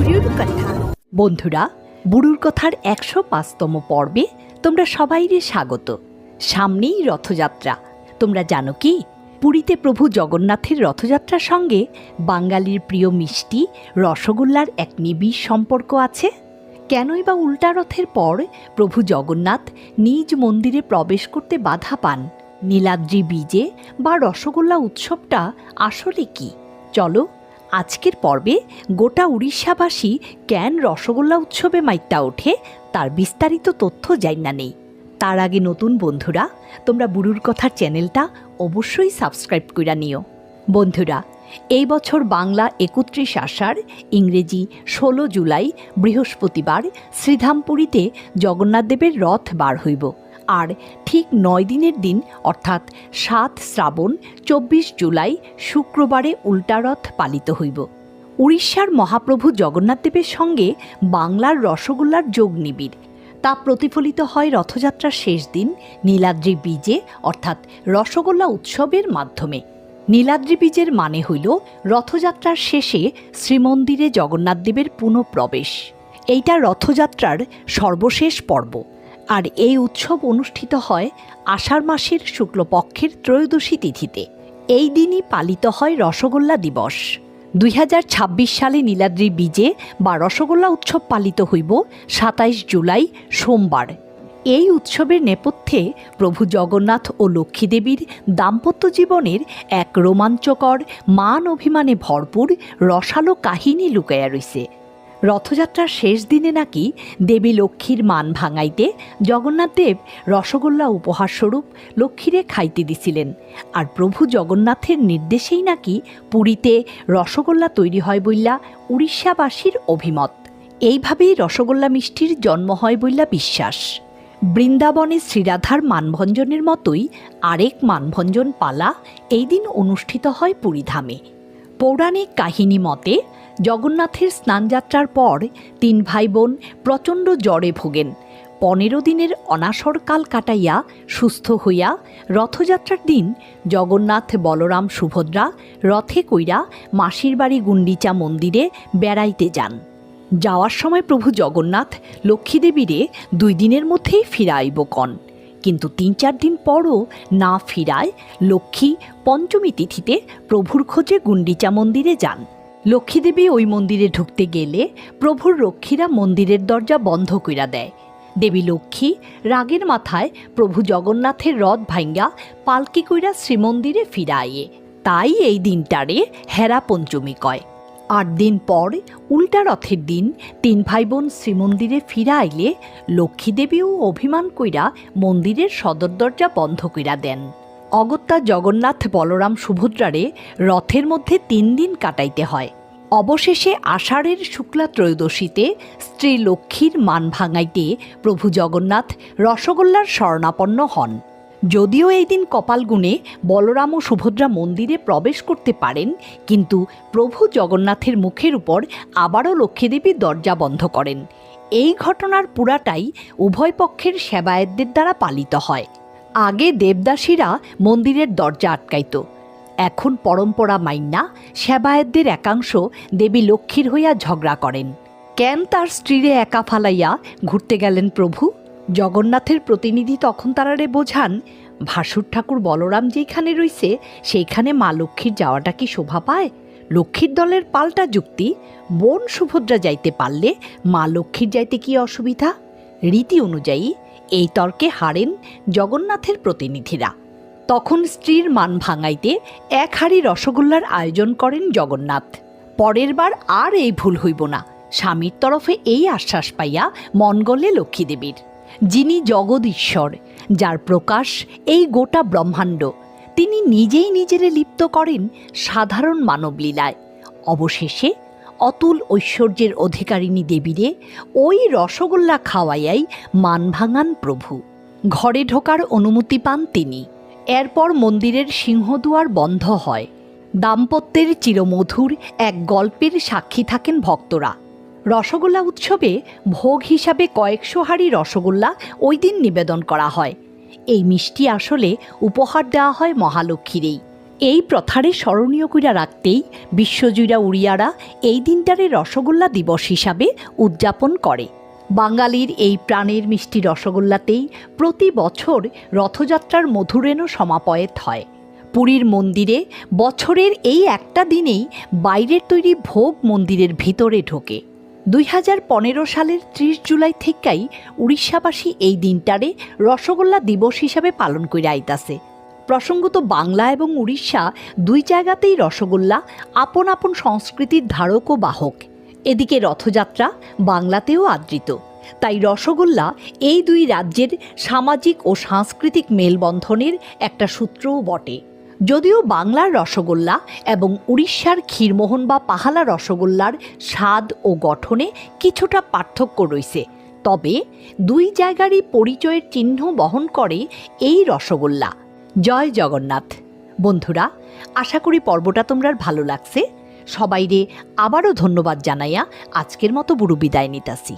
বুড়ুর কথা। বন্ধুরা, বুড়ুর কথার ১০৫তম পর্বে তোমরা সবাইরে স্বাগত। সামনেই রথযাত্রা। তোমরা জানো কি, পুরীতে প্রভু জগন্নাথের রথযাত্রার সঙ্গে বাঙালির প্রিয় মিষ্টি রসগোল্লার এক নিবিড় সম্পর্ক আছে? কেনই বা উল্টা রথের পর প্রভু জগন্নাথ নিজ মন্দিরে প্রবেশ করতে বাধা পান? নীলাদ্রি বীজে বা রসগোল্লা উৎসবটা আসলে কি? চলো আজকের পর্বে গোটা উড়িষ্যাবাসী কেন রসগোল্লা উৎসবে মাইত্যা ওঠে তার বিস্তারিত তথ্য জানা নেই। তার আগে নতুন বন্ধুরা, তোমরা বুড়ুর কথার চ্যানেলটা অবশ্যই সাবস্ক্রাইব কইরা নিও। বন্ধুরা, এই বছর বাংলা ৩১ আষাঢ়, ইংরেজি ১৬ জুলাই বৃহস্পতিবার শ্রীধামপুরীতে জগন্নাথদেবের রথ বার হইব। আর ঠিক ৯ দিনের দিন অর্থাৎ ৭ শ্রাবণ ২৪ জুলাই শুক্রবারে উল্টা রথ পালিত হইব। উড়িষ্যার মহাপ্রভু জগন্নাথদেবের সঙ্গে বাংলার রসগোল্লার যোগ নিবিড়। তা প্রতিফলিত হয় রথযাত্রার শেষ দিন নীলাদ্রি বীজে অর্থাৎ রসগোল্লা উৎসবের মাধ্যমে। নীলাদ্রি বীজের মানে হইল রথযাত্রার শেষে শ্রীমন্দিরে জগন্নাথদেবের পুনঃপ্রবেশ। এইটা রথযাত্রার সর্বশেষ পর্ব। আর এই উৎসব অনুষ্ঠিত হয় আষাঢ় মাসের শুক্লপক্ষের ত্রয়োদশী তিথিতে। এই দিনই পালিত হয় রসগোল্লা দিবস। ২০২৬ সালে নীলাদ্রি বীজে বা রসগোল্লা উৎসব পালিত হইব ২৭ জুলাই সোমবার। এই উৎসবের নেপথ্যে প্রভু জগন্নাথ ও লক্ষ্মীদেবীর দাম্পত্য জীবনের এক রোমাঞ্চকর মান অভিমানে ভরপুর রসালো কাহিনী লুকাইয়া রইছে। রথযাত্রার শেষ দিনে নাকি দেবী লক্ষ্মীর মান ভাঙাইতে জগন্নাথদেব রসগোল্লা উপহারস্বরূপ লক্ষ্মীরে খাইতে দিছিলেন। আর প্রভু জগন্নাথের নির্দেশেই নাকি পুরীতে রসগোল্লা তৈরি হয় বইলা উড়িষ্যাবাসীর অভিমত। এইভাবেই রসগোল্লা মিষ্টির জন্ম হয় বইলা বিশ্বাস। বৃন্দাবনে শ্রীরাধার মানভঞ্জনের মতোই আরেক মানভঞ্জন পালা এই দিন অনুষ্ঠিত হয় পুরীধামে। পৌরাণিক কাহিনী মতে জগন্নাথের স্নানযাত্রার পর ৩ ভাই বোন প্রচণ্ড জ্বরে ভোগেন। ১৫ দিনের অনাসরকাল কাটাইয়া সুস্থ হইয়া রথযাত্রার দিন জগন্নাথ, বলরাম, সুভদ্রা রথে কইরা মাসির বাড়ি গুন্ডিচা মন্দিরে বেড়াইতে যান। যাওয়ার সময় প্রভু জগন্নাথ লক্ষ্মীদেবীরে ২ দিনের মধ্যেই ফিরাইব কন। কিন্তু ৩-৪ দিন পরও না ফিরায় লক্ষ্মী পঞ্চমী তিথিতে প্রভুর খোঁজে গুন্ডিচা মন্দিরে যান। লক্ষ্মীদেবী ওই মন্দিরে ঢুকতে গেলে প্রভুর রক্ষীরা মন্দিরের দরজা বন্ধ কইরা দেয়। দেবী লক্ষ্মী রাগের মাথায় প্রভু জগন্নাথের রথ ভাঙ্গা পালকি কইরা শ্রীমন্দিরে ফিরাইয়ে। তাই এই দিনটারে হেরা পঞ্চমী কয়। ৮ দিন পর উল্টা রথের দিন ৩ ভাই বোন শ্রীমন্দিরে ফিরা আইলে লক্ষ্মীদেবীও অভিমান কইরা মন্দিরের সদর দরজা বন্ধ কইরা দেন। অগত্যা জগন্নাথ, বলরাম, সুভদ্রারে রথের মধ্যে ৩ দিন কাটাইতে হয়। অবশেষে আষাঢ়ের শুক্লা ত্রয়োদশীতে স্ত্রী লক্ষ্মীর মান ভাঙাইতে প্রভু জগন্নাথ রসগোল্লার শরণাপন্ন হন। যদিও এই দিন কপাল গুণে বলরাম ও সুভদ্রা মন্দিরে প্রবেশ করতে পারেন, কিন্তু প্রভু জগন্নাথের মুখের উপর আবারও লক্ষ্মীদেবী দরজা বন্ধ করেন। এই ঘটনার পুরাটাই উভয় পক্ষের সেবায়েতদের দ্বারা পালিত হয়। আগে দেবদাসীরা মন্দিরের দরজা আটকাইত, এখন পরম্পরা মাইন্না সেবায়েতদের একাংশ দেবী লক্ষ্মীর হইয়া ঝগড়া করেন। কেন তার স্ত্রীরে একা ফালাইয়া ঘুরতে গেলেন প্রভু? জগন্নাথের প্রতিনিধি তখন তারারে বোঝান, ভাসুর ঠাকুর বলরাম যেখানে রইছে সেইখানে মা লক্ষ্মীর যাওয়াটা কি শোভা পায়? লক্ষ্মীর দলের পাল্টা যুক্তি, বোন সুভদ্রা যাইতে পারলে মা লক্ষ্মীর যাইতে কি অসুবিধা? রীতি অনুযায়ী এই তর্কে হারেন জগন্নাথের প্রতিনিধিরা। তখন স্ত্রীর মান ভাঙাইতে ১ হাঁড়ি রসগোল্লার আয়োজন করেন জগন্নাথ। পরের বার আর এই ভুল হইব না, স্বামীর তরফে এই আশ্বাস পাইয়া মন গলে লক্ষ্মীদেবীর। যিনি জগদীশ্বর, যার প্রকাশ এই গোটা ব্রহ্মাণ্ড, তিনি নিজেই নিজেরে লিপ্ত করেন সাধারণ মানবলীলায়। অবশেষে অতুল ঐশ্বর্যের অধিকারিণী দেবীরে ওই রসগোল্লা খাওয়াইয়াই মান ভাঙান প্রভু। ঘরে ঢোকার অনুমতি পান তিনি। এরপর মন্দিরের সিংহদুয়ার বন্ধ হয়। দাম্পত্যের চিরমধুর এক গল্পের সাক্ষী থাকেন ভক্তরা। রসগোল্লা উৎসবে ভোগ হিসাবে কয়েকশো হাঁড়ি রসগোল্লা ওই দিন নিবেদন করা হয়। এই মিষ্টি আসলে উপহার দেওয়া হয় মহালক্ষ্মীরেই। এই প্রথারে স্মরণীয় কইরা রাখতেই বিশ্বজুড়া উড়িয়ারা এই দিনটারে রসগোল্লা দিবস হিসাবে উদযাপন করে। বাঙালির এই প্রাণের মিষ্টি রসগোল্লাতেই প্রতি বছর রথযাত্রার মধুরেণ সমাপয়েত হয়। পুরীর মন্দিরে বছরের এই একটা দিনেই বাইরের তৈরি ভোগ মন্দিরের ভিতরে ঢোকে। 2015 সালের 30 জুলাই থেকেই উড়িষ্যাবাসী এই দিনটারে রসগোল্লা দিবস হিসাবে পালন করে আইতাছে। প্রসঙ্গত বাংলা এবং উড়িষ্যা দুই জায়গাতেই রসগোল্লা আপন আপন সংস্কৃতির ধারক ও বাহক। এদিকে রথযাত্রা বাংলাতেও আদৃত, তাই রসগোল্লা এই দুই রাজ্যের সামাজিক ও সাংস্কৃতিক মেলবন্ধনের একটা সূত্রও বটে। যদিও বাংলার রসগোল্লা এবং উড়িষ্যার ক্ষীরমোহন বা পাহালা রসগোল্লার স্বাদ ও গঠনে কিছুটা পার্থক্য রয়েছে, তবে দুই জায়গারই পরিচয়ের চিহ্ন বহন করে এই রসগোল্লা। জয় জগন্নাথ। বন্ধুরা, আশা করি পর্বটা তোমরা ভালো লাগছে। সবাইরে আবারও ধন্যবাদ জানাইয়া আজকের মতো বুড়ো বিদায় নিতাছি।